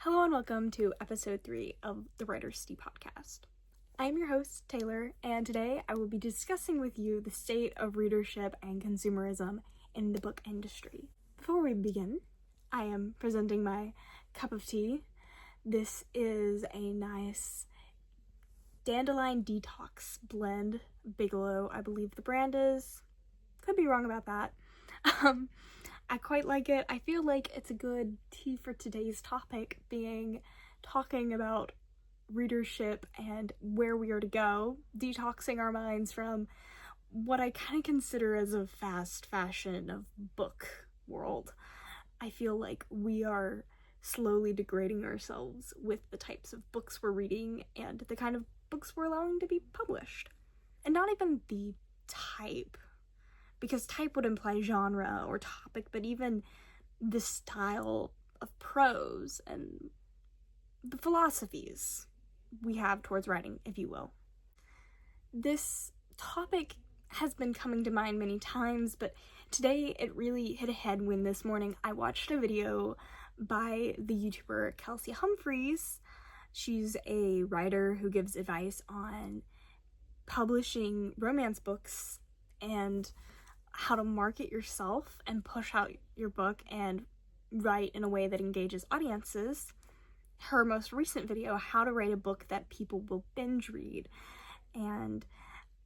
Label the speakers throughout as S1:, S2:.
S1: Hello and welcome to episode 3 of the Writer's Tea podcast. I am your host, Taylor, and today I will be discussing with you the state of readership and consumerism in the book industry. Before we begin, I am presenting my cup of tea. This is a nice Dandelion Detox blend, Bigelow, I believe the brand is. Could be wrong about that. I quite like it. I feel like it's a good tea for today's topic, being talking about readership and where we are to go, detoxing our minds from what I kind of consider as a fast fashion of book world. I feel like we are slowly degrading ourselves with the types of books we're reading and the kind of books we're allowing to be published. And not even the type, because type would imply genre or topic, but even the style of prose and the philosophies we have towards writing, if you will. This topic has been coming to mind many times, but today it really hit a head when this morning I watched a video by the YouTuber Kelsey Humphreys. She's a writer who gives advice on publishing romance books and how to market yourself and push out your book and write in a way that engages audiences. Her most recent video, how to write a book that people will binge read. And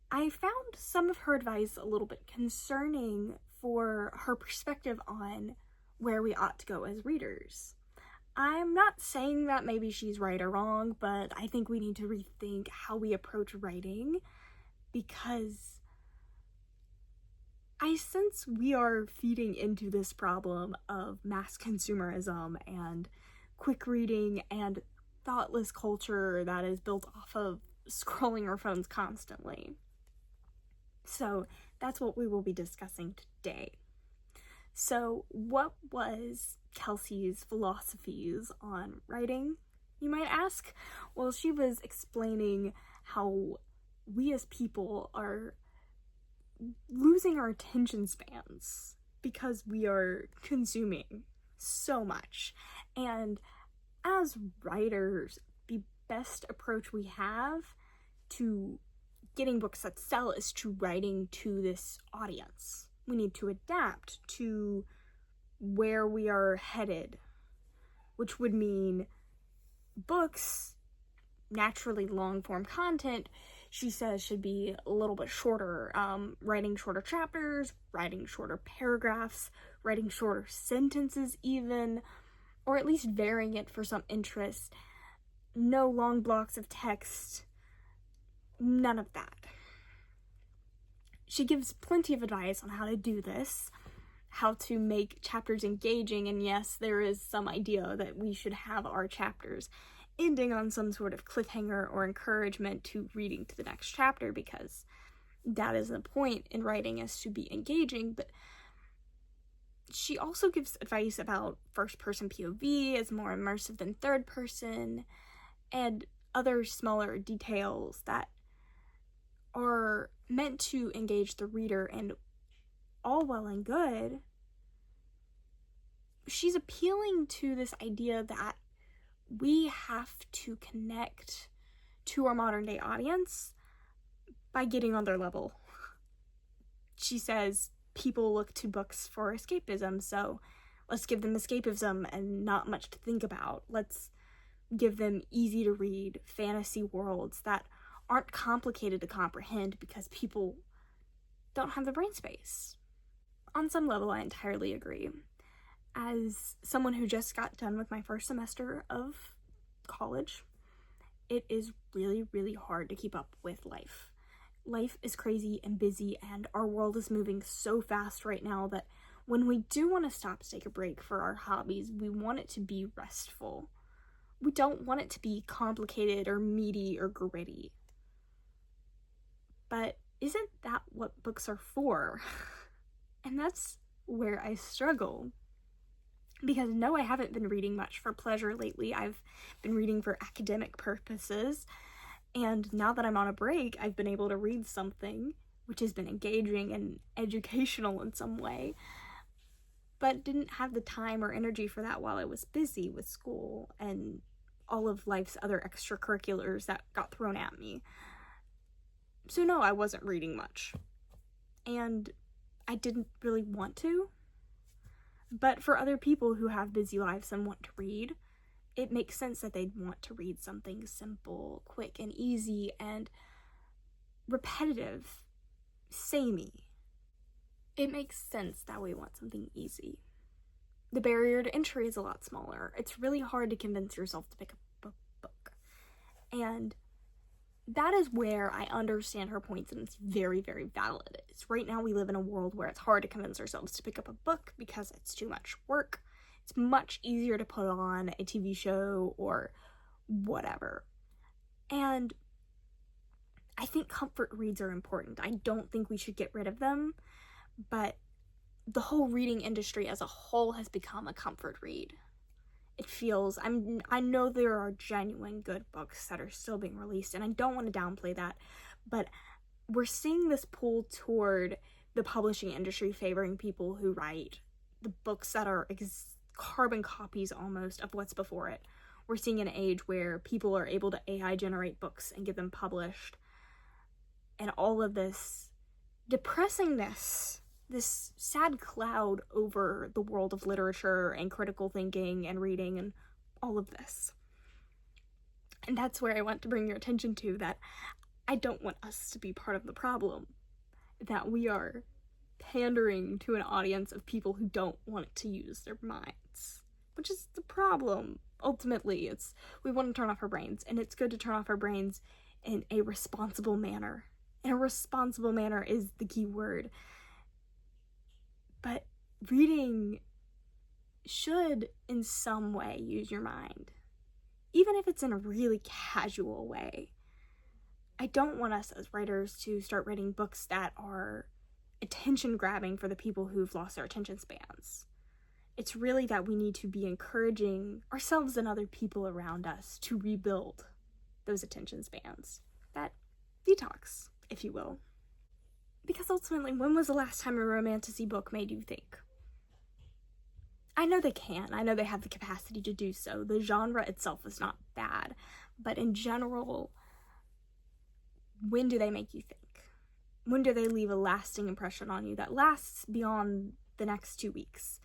S1: I found some of her advice a little bit concerning for her perspective on where we ought to go as readers. I'm not saying that maybe she's right or wrong, but I think we need to rethink how we approach writing, because I sense we are feeding into this problem of mass consumerism and quick reading and thoughtless culture that is built off of scrolling our phones constantly. So that's what we will be discussing today. So what was Kelsey's philosophies on writing, you might ask? Well, she was explaining how we as people are losing our attention spans because we are consuming so much. And as writers, the best approach we have to getting books that sell is to writing to this audience. We need to adapt to where we are headed, which would mean books, naturally long-form content, she says, should be a little bit shorter, writing shorter chapters, writing shorter paragraphs, writing shorter sentences even, or at least varying it for some interest. No long blocks of text, none of that. She gives plenty of advice on how to do this, how to make chapters engaging, and yes, there is some idea that we should have our chapters ending on some sort of cliffhanger or encouragement to reading to the next chapter, because that is the point in writing, is to be engaging. But she also gives advice about first-person POV as more immersive than third-person, and other smaller details that are meant to engage the reader, and all well and good. She's appealing to this idea that we have to connect to our modern day audience by getting on their level. She says people look to books for escapism, so let's give them escapism and not much to think about. Let's give them easy to read fantasy worlds that aren't complicated to comprehend because people don't have the brain space. On some level, I entirely agree. As someone who just got done with my first semester of college, it is really, really hard to keep up with life. Life is crazy and busy, and our world is moving so fast right now that when we do want to stop to take a break for our hobbies, we want it to be restful. We don't want it to be complicated or meaty or gritty. But isn't that what books are for? And that's where I struggle. Because no, I haven't been reading much for pleasure lately. I've been reading for academic purposes. And now that I'm on a break, I've been able to read something which has been engaging and educational in some way. but didn't have the time or energy for that while I was busy with school and all of life's other extracurriculars that got thrown at me. So no, I wasn't reading much. And I didn't really want to. But for other people who have busy lives and want to read, it makes sense that they'd want to read something simple, quick, and easy, and repetitive, samey. It makes sense that we want something easy. The barrier to entry is a lot smaller. It's really hard to convince yourself to pick up a book. And that is where I understand her points, and it's very, very valid. Right now we live in a world where it's hard to convince ourselves to pick up a book because it's too much work. It's much easier to put on a TV show or whatever. And I think comfort reads are important. I don't think we should get rid of them, but the whole reading industry as a whole has become a comfort read. It feels, I know there are genuine good books that are still being released, and I don't want to downplay that, but we're seeing this pull toward the publishing industry favoring people who write the books that are carbon copies almost of what's before it. We're seeing an age where people are able to AI generate books and get them published, and all of this depressingness, this sad cloud over the world of literature and critical thinking and reading and all of this. And that's where I want to bring your attention to that I don't want us to be part of the problem, that we are pandering to an audience of people who don't want to use their minds, which is the problem. Ultimately, we want to turn off our brains, and it's good to turn off our brains in a responsible manner. And a responsible manner is the key word. But reading should, in some way, use your mind, even if it's in a really casual way. I don't want us as writers to start writing books that are attention-grabbing for the people who've lost their attention spans. It's really that we need to be encouraging ourselves and other people around us to rebuild those attention spans. That detox, if you will. Because ultimately, when was the last time a romantasy book made you think? I know they can. I know they have the capacity to do so. The genre itself is not bad. But in general, when do they make you think? When do they leave a lasting impression on you that lasts beyond the next 2 weeks?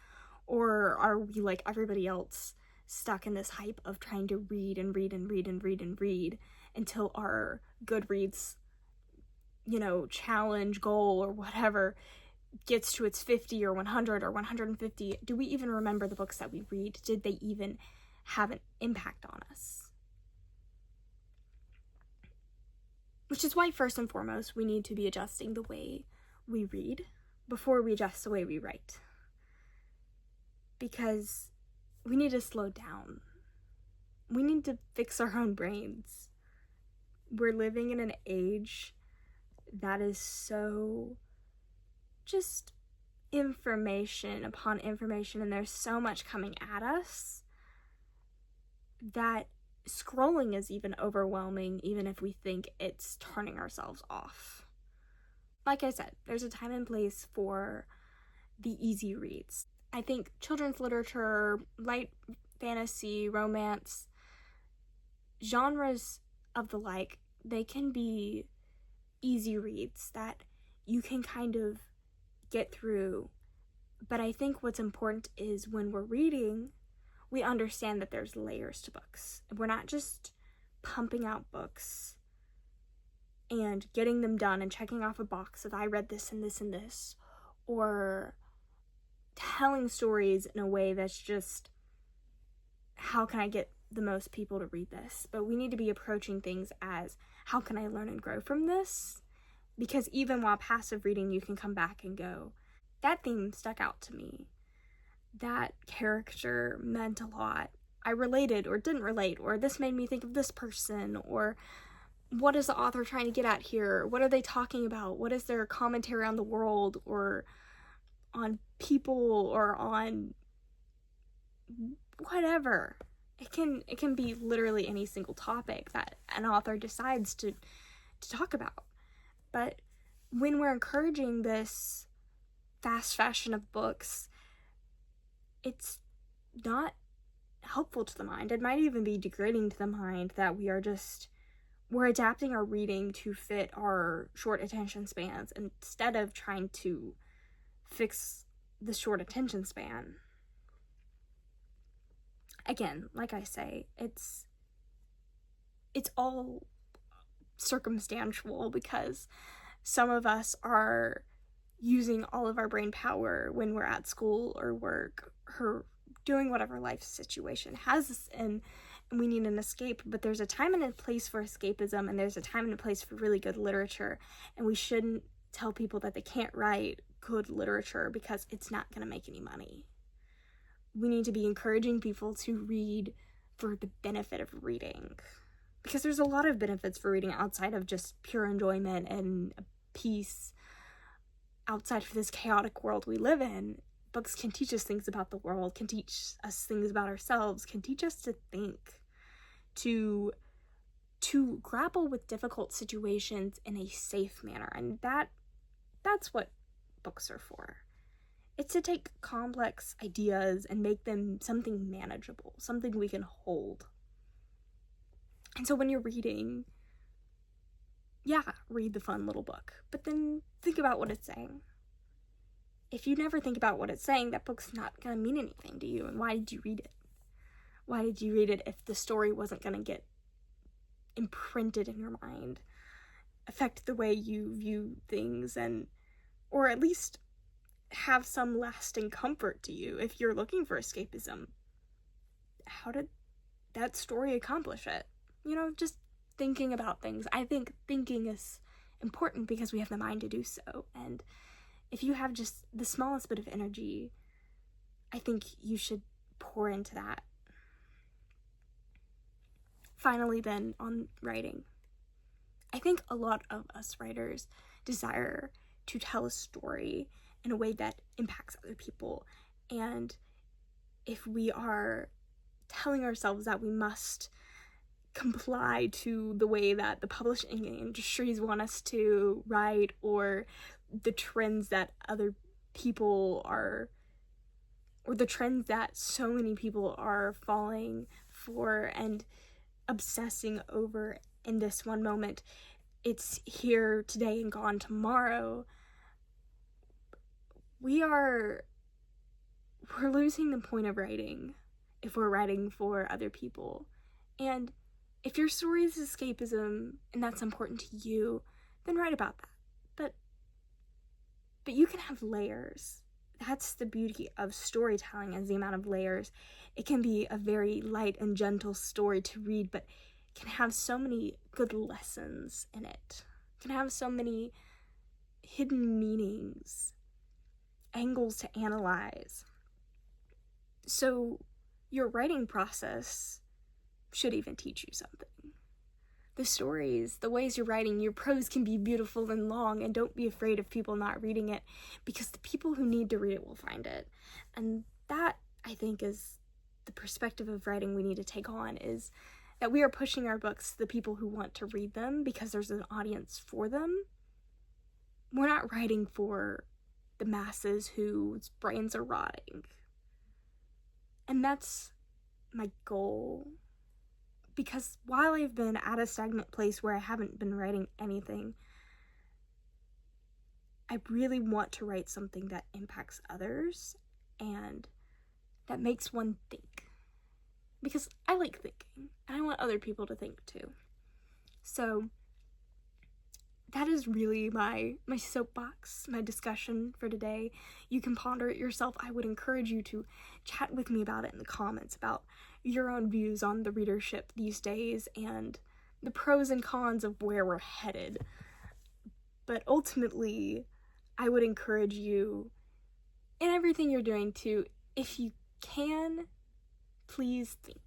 S1: Or are we like everybody else, stuck in this hype of trying to read and read and read and read and read until our Goodreads, challenge, goal, or whatever gets to its 50 or 100 or 150? Do we even remember the books that we read? Did they even have an impact on us? Which is why, first and foremost, we need to be adjusting the way we read before we adjust the way we write. Because we need to slow down. We need to fix our own brains. We're living in an age that is so just information upon information, and there's so much coming at us that scrolling is even overwhelming, even if we think it's turning ourselves off. Like I said, there's a time and place for the easy reads. I think children's literature, light fantasy, romance, genres of the like, they can be easy reads that you can kind of get through. But I think what's important is when we're reading, we understand that there's layers to books. We're not just pumping out books and getting them done and checking off a box of I read this and this and this, or telling stories in a way that's just, how can I get the most people to read this? But we need to be approaching things as, how can I learn and grow from this? Because even while passive reading, you can come back and go, that theme stuck out to me. That character meant a lot. I related or didn't relate, or this made me think of this person, or what is the author trying to get at here? What are they talking about? What is their commentary on the world, or on people, or on whatever? It can be literally any single topic that an author decides to talk about. But when we're encouraging this fast fashion of books, it's not helpful to the mind. It might even be degrading to the mind that we're adapting our reading to fit our short attention spans instead of trying to fix the short attention span. Again, like I say, it's all circumstantial, because some of us are using all of our brain power when we're at school or work or doing whatever life situation has us in, and we need an escape. But there's a time and a place for escapism, and there's a time and a place for really good literature, and we shouldn't tell people that they can't write good literature because it's not going to make any money. We need to be encouraging people to read for the benefit of reading, because there's a lot of benefits for reading outside of just pure enjoyment and peace. Outside of this chaotic world we live in, books can teach us things about the world, can teach us things about ourselves, can teach us to think, to grapple with difficult situations in a safe manner. And that's what books are for. It's to take complex ideas and make them something manageable, something we can hold. And so when you're reading, read the fun little book, but then think about what it's saying. If you never think about what it's saying, that book's not going to mean anything to you. And why did you read it? Why did you read it if the story wasn't going to get imprinted in your mind, affect the way you view things, or at least have some lasting comfort to you? If you're looking for escapism, how did that story accomplish it? Just thinking about things. I think thinking is important because we have the mind to do so. And if you have just the smallest bit of energy, I think you should pour into that. Finally, then, on writing. I think a lot of us writers desire to tell a story in a way that impacts other people. And if we are telling ourselves that we must comply to the way that the publishing industries want us to write, or the trends that other people are, or the trends that so many people are falling for and obsessing over in this one moment, it's here today and gone tomorrow, we're losing the point of writing if we're writing for other people. And if your story is escapism and that's important to you, then write about that. But you can have layers. That's the beauty of storytelling, is the amount of layers. It can be a very light and gentle story to read, but it can have so many good lessons in it. It can have so many hidden meanings, angles to analyze. So your writing process should even teach you something. The stories, the ways you're writing, your prose can be beautiful and long, and don't be afraid of people not reading it, because the people who need to read it will find it. And that, I think, is the perspective of writing we need to take on, is that we are pushing our books to the people who want to read them because there's an audience for them. We're not writing for the masses whose brains are rotting. And that's my goal. Because while I've been at a stagnant place where I haven't been writing anything, I really want to write something that impacts others and that makes one think. Because I like thinking, and I want other people to think too. So that is really my soapbox, my discussion for today. You can ponder it yourself. I would encourage you to chat with me about it in the comments, about your own views on the readership these days and the pros and cons of where we're headed. But ultimately, I would encourage you in everything you're doing to, if you can, please think.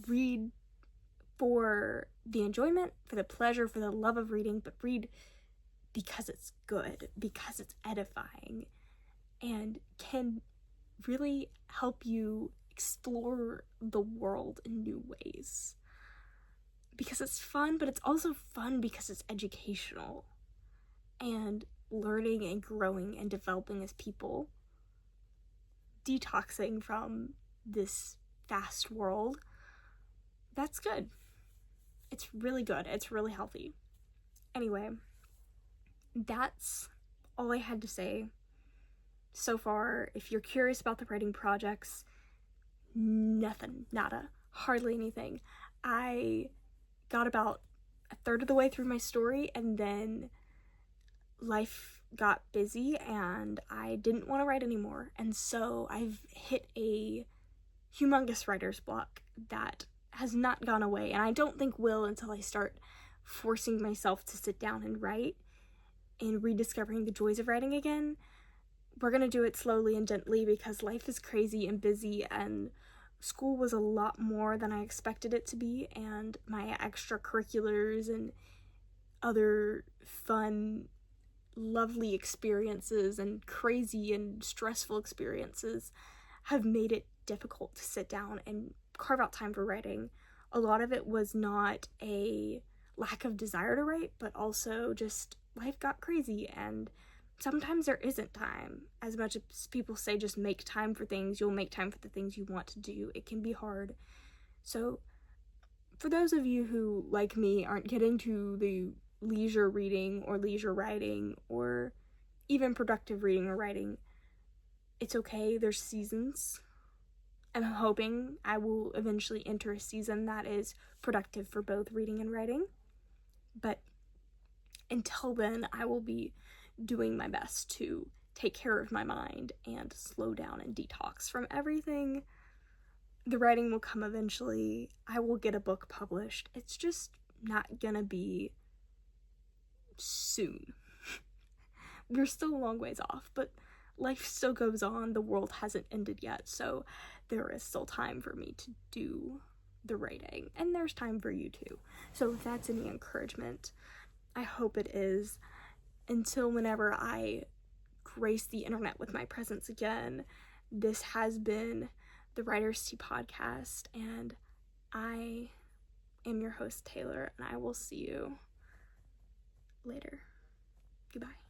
S1: Read for the enjoyment, for the pleasure, for the love of reading, but read because it's good, because it's edifying, and can really help you explore the world in new ways. Because it's fun, but it's also fun because it's educational and learning and growing and developing as people. detoxing from this fast world, that's good. It's really good. It's really healthy. Anyway, that's all I had to say so far. If you're curious about the writing projects, nothing, nada, hardly anything. I got about a third of the way through my story, and then life got busy and I didn't want to write anymore. And so I've hit a humongous writer's block that has not gone away, and I don't think will until I start forcing myself to sit down and write and rediscovering the joys of writing again. We're gonna do it slowly and gently because life is crazy and busy, and school was a lot more than I expected it to be, and my extracurriculars and other fun, lovely experiences and crazy and stressful experiences have made it difficult to sit down and carve out time for writing. A lot of it was not a lack of desire to write, but also just life got crazy, and sometimes there isn't time. As much as people say just make time for things, you'll make time for the things you want to do. It can be hard. So for those of you who, like me, aren't getting to the leisure reading or leisure writing or even productive reading or writing, it's okay. There's seasons. I'm hoping I will eventually enter a season that is productive for both reading and writing. But until then, I will be doing my best to take care of my mind and slow down and detox from everything. The writing will come eventually. I will get a book published. It's just not gonna be soon. We're still a long ways off, but life still goes on. The world hasn't ended yet, so there is still time for me to do the writing, and there's time for you too. So if that's any encouragement, I hope it is. Until whenever I grace the internet with my presence again, this has been the Writer's Tea Podcast, and I am your host, Taylor, and I will see you later. Goodbye.